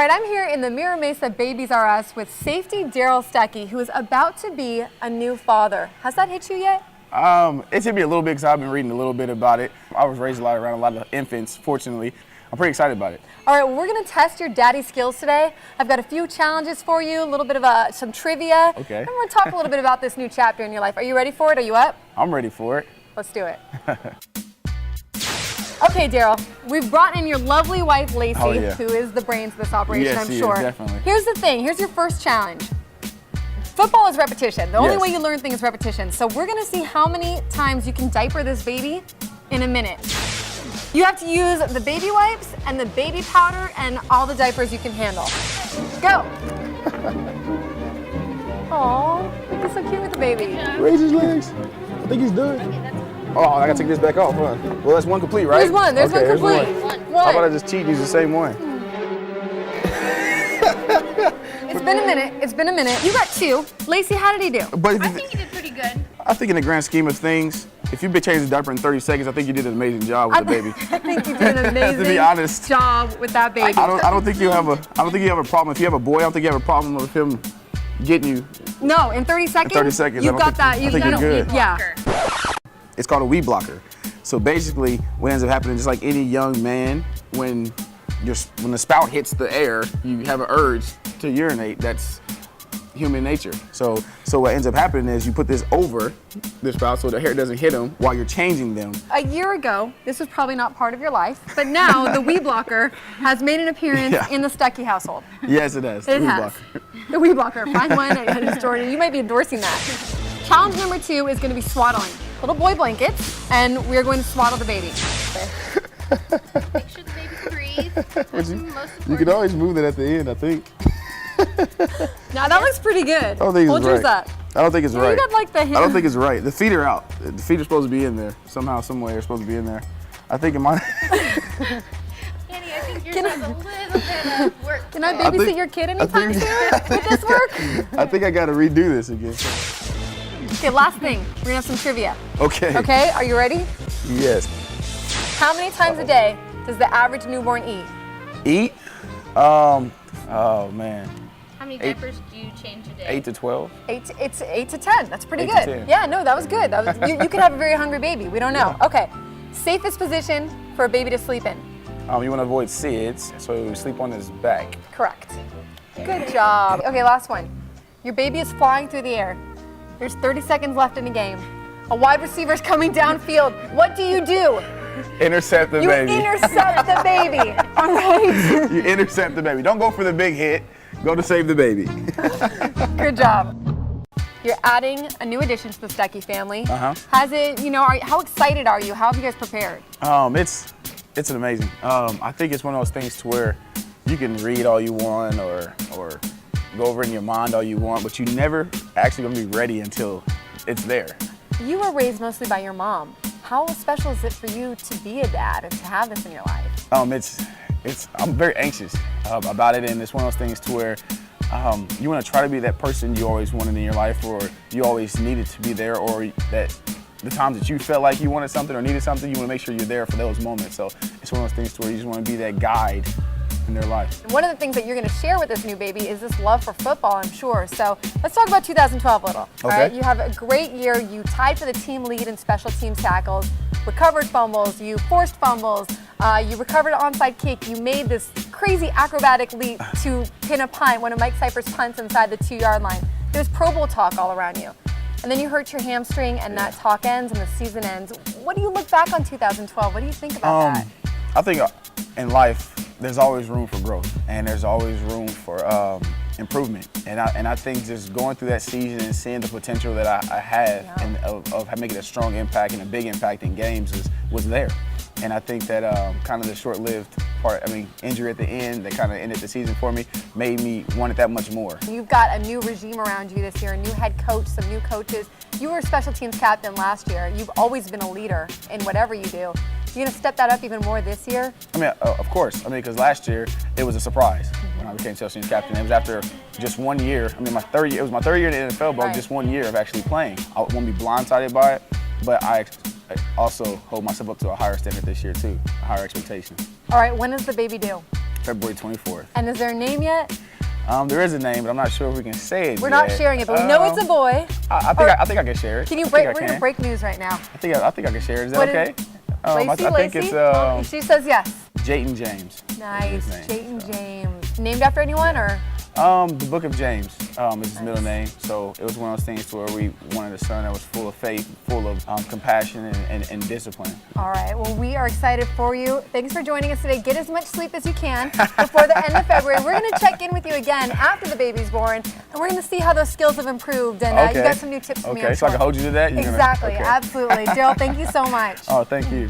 right, I'm here in the Mira Mesa Babies R Us with safety Darrell Stuckey, who is about to be a new father. Has that hit you yet? It's hit me a little bit because I've been reading a little bit about it. I was raised around a lot of infants, fortunately. I'm pretty excited about it. All right, well, we're going to test your daddy skills today. I've got a few challenges for you, a little bit of some trivia. Okay. And we're going to talk a little bit about this new chapter in your life. Are you ready for it? Are you up? I'm ready for it. Let's do it. Okay, Darrell, we've brought in your lovely wife, Lacey, who is the brains of this operation, I'm sure. Is, definitely. Here's the thing. Here's your first challenge. Football is repetition. The only way you learn things is repetition. So we're going to see how many times you can diaper this baby in a minute. You have to use the baby wipes and the baby powder and all the diapers you can handle. Go. Aww, he's so cute with the baby. Raise his legs. I think he's done. Oh, I gotta take this back off, huh? Well, that's one complete, right? There's one. There's one complete. How about I just cheat and use the same one? It's been a minute. It's been a minute. You got two. Lacey, how did he do? I think he did pretty good. I think in the grand scheme of things, if you've been changing the diaper in 30 seconds, I think you did an amazing job with the baby. I think you did an amazing to be honest, job with that baby. I don't think you have a problem. If you have a boy, I don't think you have a problem with him getting you. No, in 30 seconds. In 30 seconds. You've got that. You've got a good. Yeah. It's called a weed blocker. So basically, what ends up happening, just like any young man, when the spout hits the air, you have an urge to urinate. That's human nature. So what ends up happening is you put this over the spout so the hair doesn't hit them while you're changing them. A year ago, this was probably not part of your life, but now the weed blocker has made an appearance in the Stuckey household. Yes, it has. It has. The weed blocker. Find one at store. You might be endorsing that. Challenge number 2 is going to be swaddling. Little boy blankets, and we're going to swaddle the baby. Make sure the baby breathes. You can always move it at the end, I think. Now that looks pretty good. I don't think it's right. That? I don't think it's right. You got like the I don't think it's right. The feet are out. The feet are supposed to be in there. Somehow, some way, they're supposed to be in there. I think it might. Annie, I think yours has a little bit of work. Can I babysit your kid anytime soon? Would this work? I think I got to redo this again. Okay, last thing. We're gonna have some trivia. Okay. Okay, are you ready? Yes. How many times a day does the average newborn eat? Eat? Oh man. How many diapers do you change a day? 8 to 12. It's 8 to 10. That's pretty 8 good. to 10. Yeah, no, that was good. That was, you could have a very hungry baby. We don't know. Okay. Safest position for a baby to sleep in? You want to avoid SIDS, so sleep on his back. Correct. Good job. Okay, last one. Your baby is flying through the air. There's 30 seconds left in the game. A wide receiver is coming downfield. What do? Intercept the baby. You intercept the baby. All right. You intercept the baby. Don't go for the big hit. Go to save the baby. Good job. You're adding a new addition to the Stuckey family. Has it, how excited are you? How have you guys prepared? It's an amazing. I think it's one of those things to where you can read all you want or go over in your mind all you want, but you never actually gonna be ready until it's there. You were raised mostly by your mom. How special is it for you to be a dad and to have this in your life? I'm very anxious about it, and it's one of those things to where you want to try to be that person you always wanted in your life, or you always needed to be there, or that the times that you felt like you wanted something or needed something, you want to make sure you're there for those moments. So it's one of those things to where you just want to be that guide in their life. One of the things that you're going to share with this new baby is this love for football, I'm sure. So let's talk about 2012 a little. Okay. All right? You have a great year. You tied for the team lead in special teams tackles, recovered fumbles, you forced fumbles, you recovered an onside kick, you made this crazy acrobatic leap to pin a punt, one of Mike Cypher's punts inside the 2-yard line. There's Pro Bowl talk all around you. And then you hurt your hamstring and that talk ends and the season ends. What do you look back on 2012? What do you think about that? I think in life, there's always room for growth and there's always room for improvement. And I think just going through that season and seeing the potential that I had and of making a strong impact and a big impact in games was there. And I think that kind of the short-lived part, injury at the end that kind of ended the season for me, made me want it that much more. You've got a new regime around you this year, a new head coach, some new coaches. You were a special teams captain last year. You've always been a leader in whatever you do. You gonna step that up even more this year? Of course. Because last year it was a surprise when I became special teams captain. It was after just 1 year. My third year. It was my third year in the NFL, but just 1 year of actually playing. I won't be blindsided by it, but I also hold myself up to a higher standard this year too, a higher expectation. All right, when is the baby due? February 24th. And is there a name yet? There is a name, but I'm not sure if we can say it We're yet. not sharing it, but we know it's a boy. I think I can share it. Can you I break? think We're I gonna can. break news right now. I think I can share it. Is that What okay? Lacey, I think Lacey? it's She says yes. Jayton James. Nice, is his name, Jayton James. Named after anyone or? The Book of James is his middle name. So it was one of those things to where we wanted a son that was full of faith, full of compassion and discipline. All right, well, we are excited for you. Thanks for joining us today. Get as much sleep as you can before the end of February. We're going to check in with you again after the baby's born, and we're going to see how those skills have improved. And you got some new tips for me. Okay, so I can hold you to that? Exactly, absolutely. Darrell, thank you so much. Oh, thank you.